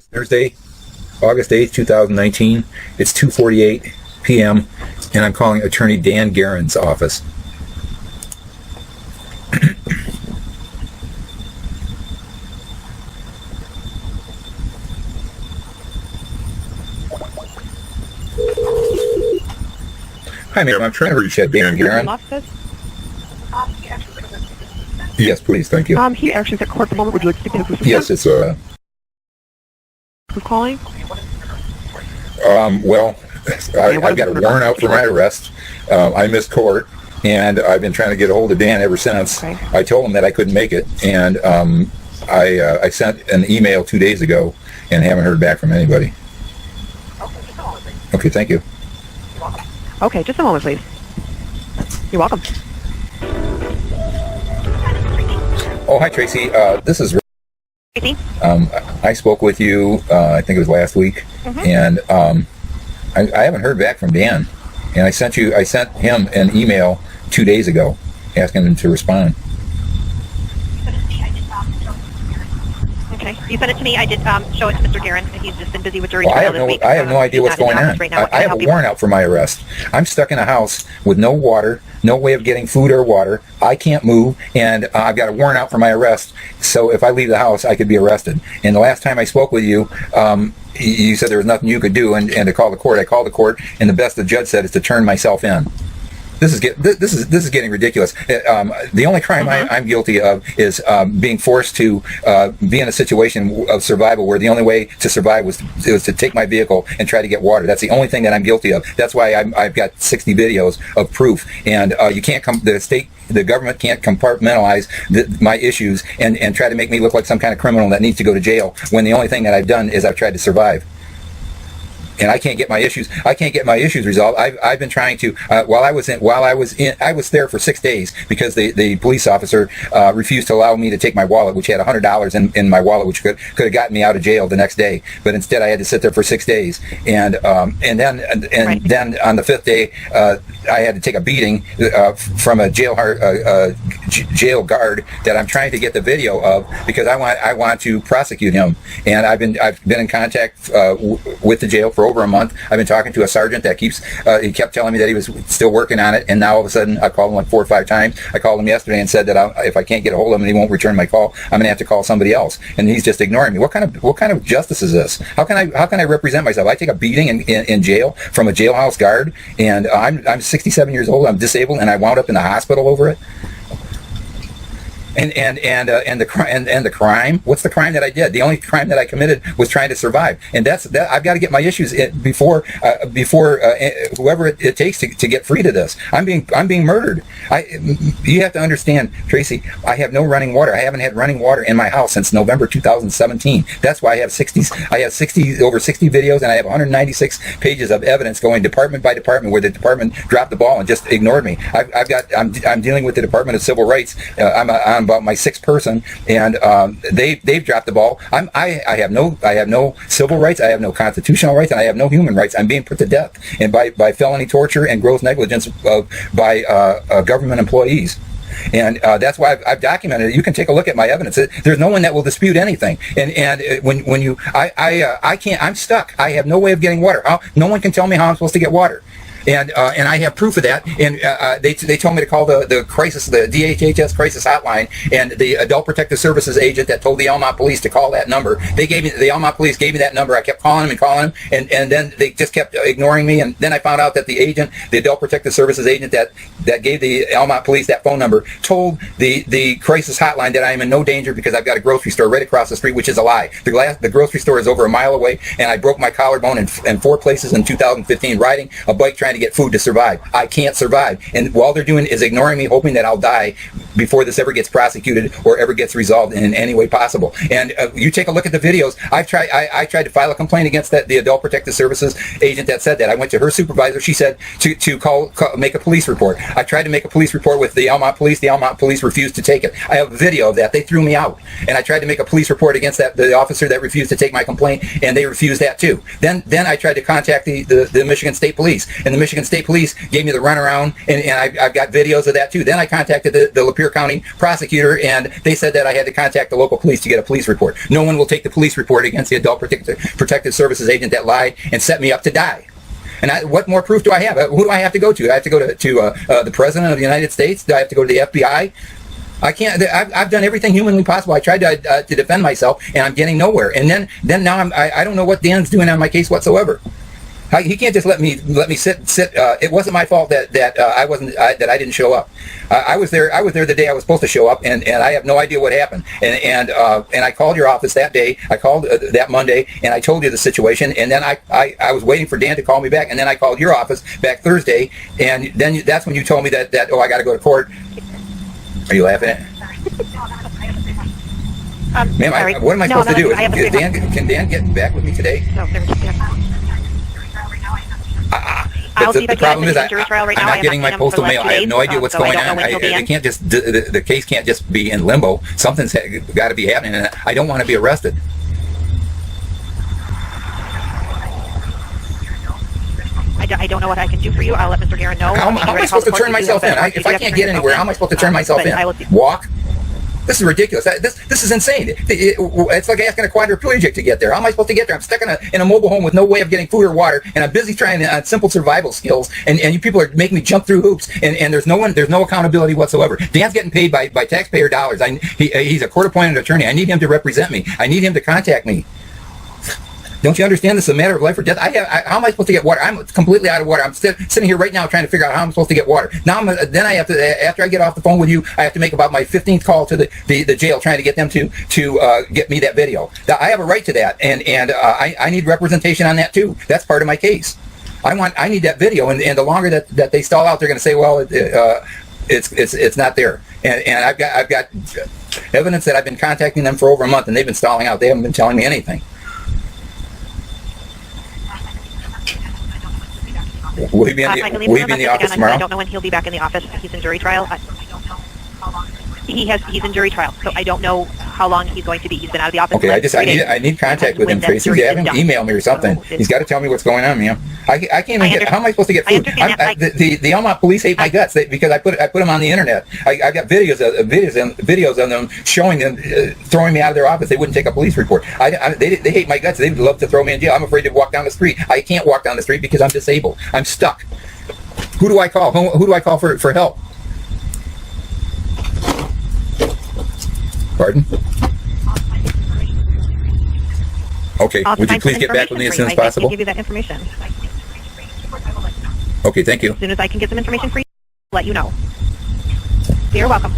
Thursday, August 8th, 2019. It's 2:48 p.m. and I'm calling Attorney Dan Garon's office. Hi, ma'am. I'm trying to reach Dan Garon. Yes, please. Thank you. He actually is at court at the moment. Would you like to speak to his assistant? Yes, it's Who's calling? well, I've got a warrant out for my arrest. I missed court, and I've been trying to get a hold of Dan ever since. Okay. I told him that I couldn't make it, and I sent an email 2 days ago and haven't heard back from anybody. Okay, thank you. Okay, just a moment, please. You're welcome. Oh, hi, Tracy. This is Tracy? I spoke with you, I think it was last week, and I haven't heard back from Dan. And I sent him an email 2 days ago asking him to respond. Okay, you sent it to me. I did show it to Mr. Garon, and he's just been busy with jury Well, trial this week. I have no idea what's going on. Right now. I have a warrant out for my arrest. I'm stuck in a house with no water, no way of getting food or water. I can't move, and I've got a warrant out for my arrest. So if I leave the house, I could be arrested. And the last time I spoke with you, you said there was nothing you could do, and to call the court. I called the court, and the best the judge said is to turn myself in. This is getting ridiculous. The only crime I'm guilty of is being forced to be in a situation of survival where the only way to survive was to take my vehicle and try to get water. That's the only thing that I'm guilty of. That's why I've got 60 videos of proof. And you can't the government can't compartmentalize my issues and try to make me look like some kind of criminal that needs to go to jail when the only thing that I've done is I've tried to survive. And I can't get my issues resolved. I've been trying to. I was there for 6 days because the police officer refused to allow me to take my wallet, which had $100 in my wallet, which could have gotten me out of jail the next day. But instead, I had to sit there for 6 days, and then on the fifth day, I had to take a beating from a jail guard that I'm trying to get the video of because I want to prosecute him. And I've been in contact with the jail for over a month. I've been talking to a sergeant that he kept telling me that he was still working on it, and now all of a sudden I called him like 4 or 5 times. I called him yesterday and said that if I can't get a hold of him and he won't return my call, I'm going to have to call somebody else, and he's just ignoring me. What kind of justice is this? How can I represent myself? I take a beating in jail from a jailhouse guard, and I'm 67 years old. I'm disabled, and I wound up in the hospital over it. And the crime. What's the crime that I did? The only crime that I committed was trying to survive, and that I've got to get my issues before whoever it takes to get free to this. I'm being murdered. You have to understand, Tracy. I have no running water. I haven't had running water in my house since November 2017. That's why I have over 60 videos, and I have 196 pages of evidence going department by department where the department dropped the ball and just ignored me. I'm dealing with the Department of Civil Rights. I'm about my 6th person, and they've dropped the ball. I have no civil rights, I have no constitutional rights, and I have no human rights. I'm being put to death, and by felony torture and gross negligence by government employees. And that's why I've documented it. You can take a look at my evidence. There's no one that will dispute anything. And when you, I can't. I'm stuck. I have no way of getting water. No one can tell me how I'm supposed to get water. And I have proof of that. And they told me to call the DHHS crisis hotline, and the Adult Protective Services agent that told the Elmont Police to call that number. The Elmont Police gave me that number. I kept calling them, and then they just kept ignoring me. And then I found out that the Adult Protective Services agent that gave the Elmont Police that phone number told the crisis hotline that I am in no danger because I've got a grocery store right across the street, which is a lie. The grocery store is over a mile away, and I broke my collarbone in 4 places in 2015 riding a bike trying to get food to survive. I can't survive, and all they're doing is ignoring me, hoping that I'll die before this ever gets prosecuted or ever gets resolved in any way possible. And you take a look at the videos. I tried to file a complaint against the Adult Protective Services agent that said that. I went to her supervisor. She said to make a police report. I tried to make a police report with the Elmont Police. The Elmont Police refused to take it. I have a video of that. They threw me out. And I tried to make a police report against the officer that refused to take my complaint, and they refused that too. Then I tried to contact the Michigan State Police, and the Michigan State Police gave me the runaround, and I've got videos of that too. Then I contacted the Lapeer Superior County prosecutor, and they said that I had to contact the local police to get a police report. No one will take the police report against the Adult Protective Services agent that lied and set me up to die. And what more proof do I have? Who do I have to go to? I have to go to the President of the United States? Do I have to go to the FBI? I can't. I've done everything humanly possible. I tried to defend myself, and I'm getting nowhere. And then now I don't know what Dan's doing on my case whatsoever. He can't just let me sit. It wasn't my fault that I didn't show up. I was there the day I was supposed to show up, and I have no idea what happened. And I called your office that day. I called that Monday, and I told you the situation. And then I was waiting for Dan to call me back, and then I called your office back Thursday, and then that's when you told me that I got to go to court. Are you laughing at? Ma'am, what am I supposed to do? Can Dan get back with me today? No, the problem is I'm not getting my postal mail. I have no idea what's going on. The case can't just be in limbo. Something's got to be happening, and I don't want to be arrested. I don't know what I can do for you. I'll let Mr. Garon know. How am I supposed to turn myself in? If I can't get anywhere, how am I supposed to turn myself in? Walk? This is ridiculous. This is insane. It's like asking a quadriplegic to get there. How am I supposed to get there? I'm stuck in a mobile home with no way of getting food or water, and I'm busy trying on simple survival skills, and you people are making me jump through hoops, and there's no accountability whatsoever. Dan's getting paid by taxpayer dollars. He's a court-appointed attorney. I need him to represent me. I need him to contact me. Don't you understand? This is a matter of life or death. How am I supposed to get water? I'm completely out of water. I'm sitting here right now trying to figure out how I'm supposed to get water. Now, then I have to, after I get off the phone with you, I have to make about my 15th call to the jail trying to get them to get me that video. Now, I have a right to that, and I need representation on that too. That's part of my case. I need that video, and the longer that they stall out, they're going to say, well, it's not there. And I've got evidence that I've been contacting them for over a month, and they've been stalling out. They haven't been telling me anything. Will he be in the office tomorrow? I don't know when he'll be back in the office. He's in jury trial. He's in jury trial, so I don't know how long he's going to be. He's been out of the office. Okay, I need contact with him, Tracy. Have him email me or something. He's got to tell me what's going on, ma'am. I can't even get. How am I supposed to get food? The Elmont police hate my guts because I put them on the internet. I got videos of them showing them throwing me out of their office. They wouldn't take a police report. They hate my guts. They'd love to throw me in jail. I'm afraid to walk down the street. I can't walk down the street because I'm disabled. I'm stuck. Who do I call? Who do I call for help? Pardon? Okay, would you please get back with me as soon as possible? I can give you that information. Okay, thank you. As soon as I can get some information for you, I'll let you know. You're welcome.